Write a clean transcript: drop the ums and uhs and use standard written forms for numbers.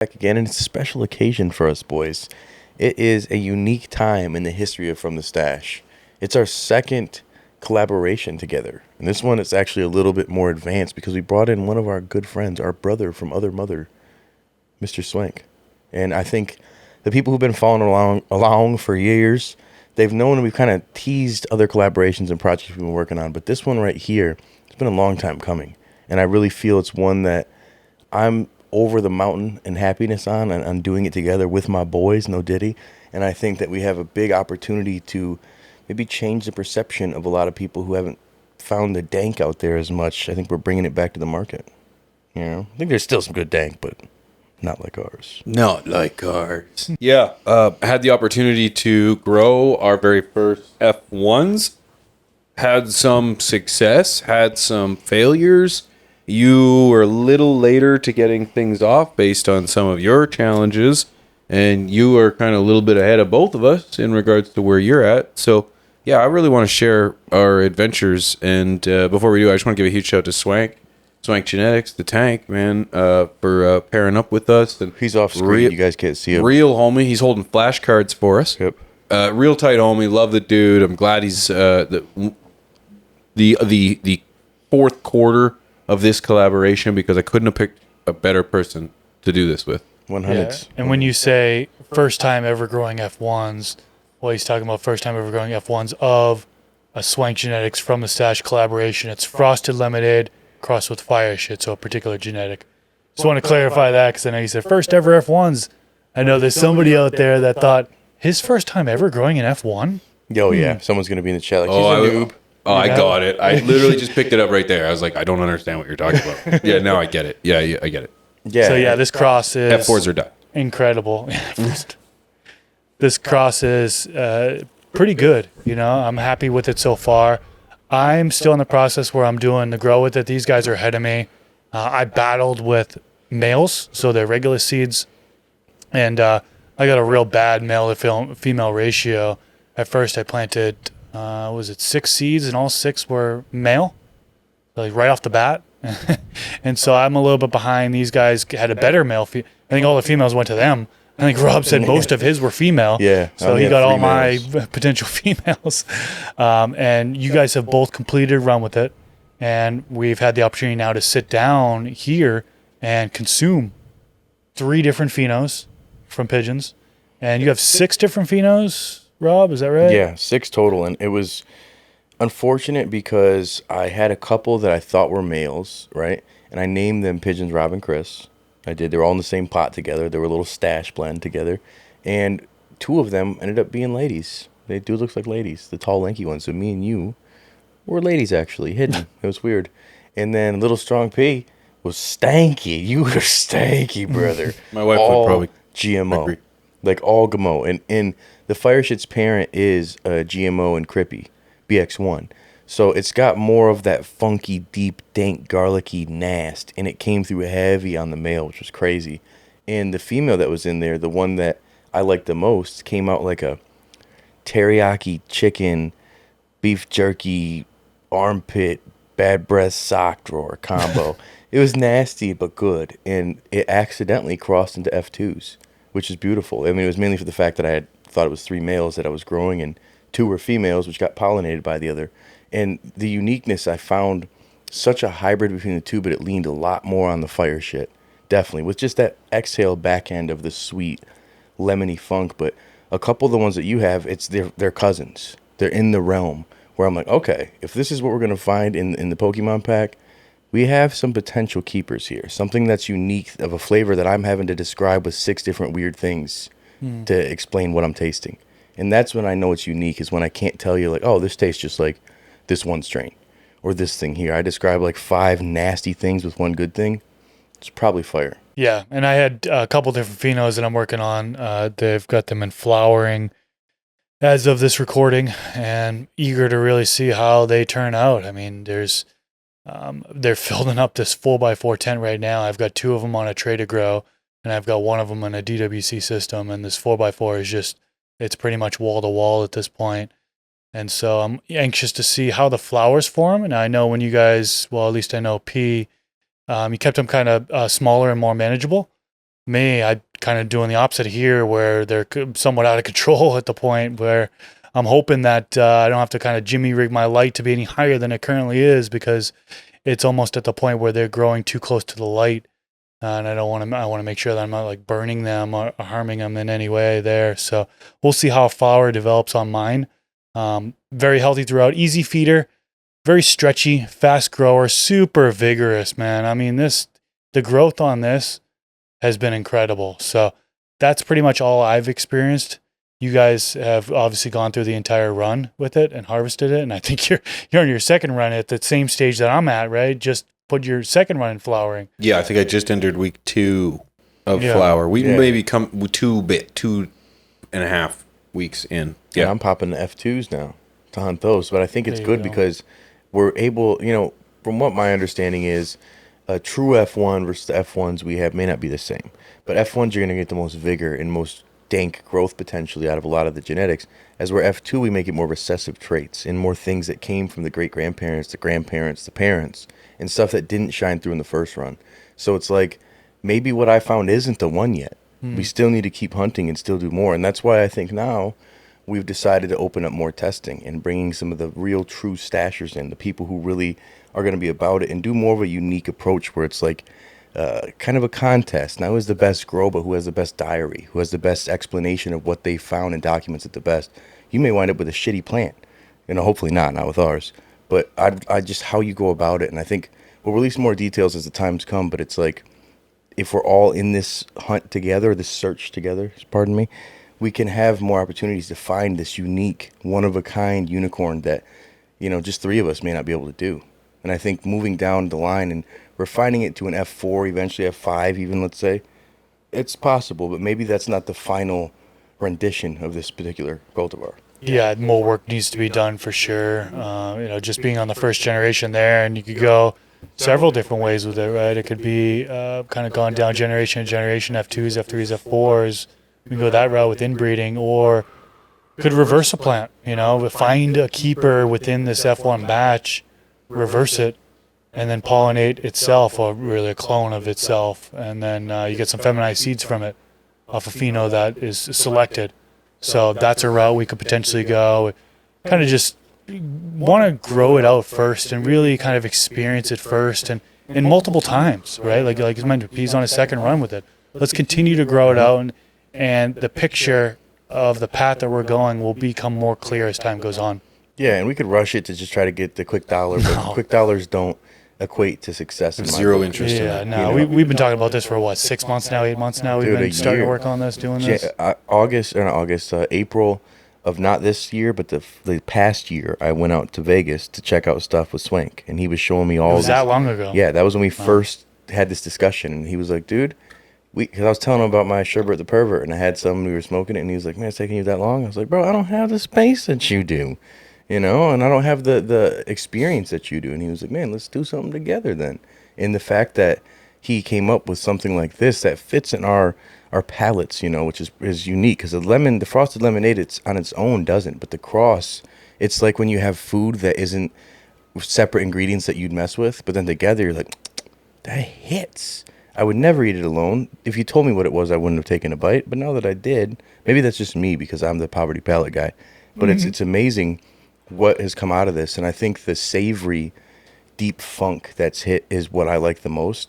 Back again, and it's a special occasion for us boys. It is a unique time in the history of From the Stash. It's our second collaboration together, and this one is actually a little bit more advanced because we brought in one of our good friends, our brother from other mother, Mr. Swank. And I think the people who've been following along for years, they've known we've kind of teased other collaborations and projects we've been working on, but this one right here, it's been a long time coming, and I really feel it's one that I'm over the mountain and happiness on, and I'm doing it together with my boys, no Diddy. And I think that we have a big opportunity to maybe change the perception of a lot of people who haven't found the dank out there as much. I think we're bringing it back to the market. You know, I think there's still some good dank, but not like ours. Not like ours. Yeah, had the opportunity to grow our very first F1s. Had some success, had some failures. You were a little later to getting things off based on some of your challenges, and you are kind of a little bit ahead of both of us in regards to where you're at. So, yeah, I really want to share our adventures. And before we do, I just want to give a huge shout out to Swank Genetics, the tank, man, for pairing up with us. And He's off screen. You guys can't see him. Real homie. He's holding flashcards for us. Yep. Real tight homie. Love the dude. I'm glad he's the fourth quarter of this collaboration, because I couldn't have picked a better person to do this with. 100. Yeah. And when you say first time ever growing F1s, well, he's talking about first time ever growing F1s of a Swank Genetics From the Stash collaboration. It's frosted lemonade crossed with fire shit, so a particular genetic. Just want to clarify that, because I know you said first ever F1s. I know there's somebody out there that thought his first time ever growing an F1. Oh, yeah. Someone's going to be in the chat like, he's a noob. Oh, I got it. I literally just picked it up right there. I was like, I don't understand what you're talking about. Yeah, now I get it. Yeah, I get it. Yeah. So yeah, this cross is F4s are done. incredible. This cross is pretty good. You know, I'm happy with it so far. I'm still in the process where I'm doing the grow with it. These guys are ahead of me. I battled with males, so they're regular seeds, and I got a real bad male to female ratio. At first, I planted, was it 6 seeds, and all 6 were male, like right off the bat. And so I'm a little bit behind. These guys had a better male. I think all the females went to them. I think Rob said most of his were female. Yeah. So he got all my potential females. And you guys have both completed a run with it. And we've had the opportunity now to sit down here and consume 3 different phenos from pigeons. And you have 6 different phenos, Rob, is that right? Yeah, 6 total. And it was unfortunate because I had a couple that I thought were males, right? And I named them Pigeons Rob and Chris. I did. They were all in the same pot together. They were a little stash blend together. And 2 of them ended up being ladies. They do look like ladies, the tall, lanky ones. So me and you were ladies, actually, hidden. It was weird. And then Little Strong P was stanky. You were stanky, brother. My wife all would probably GMO. agree. Like all GMO. And the Fire Shit's parent is GMO and Crippy, BX1. So it's got more of that funky, deep, dank, garlicky nast, and it came through heavy on the male, which was crazy. And the female that was in there, the one that I liked the most, came out like a teriyaki chicken, beef jerky, armpit, bad breath sock drawer combo. It was nasty but good, and it accidentally crossed into F2s, which is beautiful. I mean, it was mainly for the fact that I had thought it was 3 males that I was growing, and 2 were females, which got pollinated by the other. And the uniqueness, I found such a hybrid between the 2, but it leaned a lot more on the fire shit. Definitely. With just that exhale back end of the sweet, lemony funk. But a couple of the ones that you have, they're cousins. They're in the realm where I'm like, okay, if this is what we're going to find in the Pokemon pack, we have some potential keepers here. Something that's unique of a flavor that I'm having to describe with 6 different weird things to explain what I'm tasting. And that's when I know it's unique, is when I can't tell you, like, oh, this tastes just like this one strain or this thing here. I describe like 5 nasty things with 1 good thing. It's probably fire. Yeah, and I had a couple different phenos that I'm working on. They've got them in flowering as of this recording, and eager to really see how they turn out. I mean, they're filling up this 4x4 tent right now. I've got 2 of them on a tray to grow, and I've got 1 of them in a DWC system, and this 4x4 is just, it's pretty much wall to wall at this point. And so I'm anxious to see how the flowers form. And I know when you guys, well, at least I know P, you kept them kind of smaller and more manageable. me, I kind of doing the opposite here, where they're somewhat out of control at the point where I'm hoping that I don't have to kind of jimmy rig my light to be any higher than it currently is, because it's almost at the point where they're growing too close to the light. And I don't want to. I want to make sure that I'm not like burning them or harming them in any way there. So we'll see how flower develops on mine. Very healthy throughout, easy feeder, very stretchy, fast grower, super vigorous, man. I mean, the growth on this has been incredible. So that's pretty much all I've experienced. You guys have obviously gone through the entire run with it and harvested it, and I think you're on your second run at the same stage that I'm at, right? Just put your second run in flowering. Yeah, I think I just entered week 2 of flower. We maybe come 2.5 weeks in. Yeah, and I'm popping the F2s now to hunt those, but I think it's good because we're able, from what my understanding is, a true F1 versus the F1s we have may not be the same. But F1s, you're going to get the most vigor and most dank growth potentially out of a lot of the genetics. As we're F2, we make it more recessive traits and more things that came from the great-grandparents, the grandparents, the parents, and stuff that didn't shine through in the first run. So it's like, maybe what I found isn't the one yet. We still need to keep hunting and still do more. And that's why I think now we've decided to open up more testing and bringing some of the real true stashers in, the people who really are going to be about it, and do more of a unique approach where it's like kind of a contest. Now, who is the best grow, but who has the best diary, who has the best explanation of what they found and documents it the best. You may wind up with a shitty plant, hopefully not with ours, but I just how you go about it. And I think we'll release more details as the times come, but it's like, if we're all in this hunt together, this search together, pardon me, we can have more opportunities to find this unique, one-of-a-kind unicorn that, just 3 of us may not be able to do. And I think moving down the line and refining it to an F4, eventually F5 even, let's say, it's possible, but maybe that's not the final rendition of this particular cultivar. Yeah, more work needs to be done for sure. Just being on the first generation there, and you could go several different ways with it, right? It could be kind of gone down generation to generation, F2s, F3s, F4s. We can go that route with inbreeding, or could reverse a plant, find a keeper within this F1 batch, reverse it, and then pollinate itself, or really a clone of itself. And then you get some feminized seeds from it off a pheno that is selected. So that's a route we could potentially go. Kind of just want to grow it out first and really kind of experience it first and multiple times, right? Like he's mentioned, he's on his second run with it. Let's continue to grow it out, and the picture of the path that we're going will become more clear as time goes on. Yeah, and we could rush it to just try to get the quick dollar, but quick dollars don't equate to success. In Zero interest in it. No, we've been talking about this for 6 months now, 8 months now. We've been starting to work on this, doing this. April of not this year, but the past year, I went out to Vegas to check out stuff with Swank, and he was showing me all. It was that long ago. Yeah, that was when we first had this discussion, and he was like, "Dude," because I was telling him about my Sherbert the Pervert, and I had some, we were smoking it, and he was like, "Man, it's taking you that long?" I was like, "Bro, I don't have the space that you do, and I don't have the experience that you do." And he was like, "Man, let's do something together then." And the fact that he came up with something like this that fits in our palates, which is unique, because the frosted lemonade, it's on its own doesn't, but the cross, it's like when you have food that isn't separate ingredients that you'd mess with, but then together you're like, that hits. I would never eat it alone. If you told me what it was, I wouldn't have taken a bite, but now that I did, maybe that's just me because I'm the poverty palate guy, but it's amazing what has come out of this. And I think the savory deep funk that's hit is what I like the most.